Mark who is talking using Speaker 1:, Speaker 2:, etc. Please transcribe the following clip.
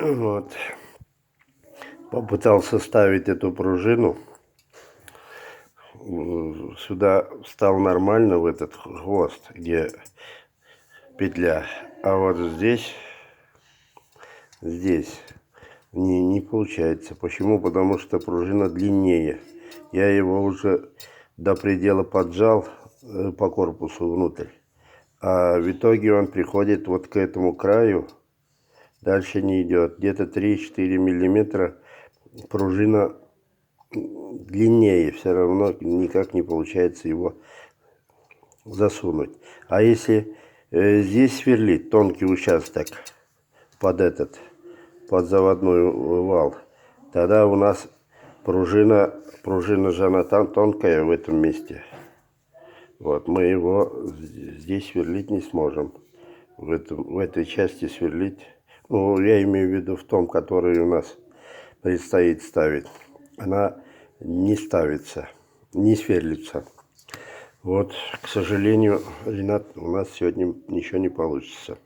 Speaker 1: Вот. Попытался ставить эту пружину. Сюда встал нормально в этот хвост, где петля. А вот здесь не получается. Почему? Потому что пружина длиннее. Я его уже до предела поджал по корпусу внутрь. А в итоге он приходит вот к этому краю. Дальше не идет. Где-то 3-4 миллиметра пружина длиннее. Все равно никак не получается его засунуть. А если здесь сверлить тонкий участок под заводной вал, тогда у нас пружина же она там тонкая в этом месте. Вот, мы его здесь сверлить не сможем. В этой части сверлить, ну, я имею в виду в том, который у нас предстоит ставить, она не ставится, не сверлится. Вот, к сожалению, Ренат, у нас сегодня ничего не получится.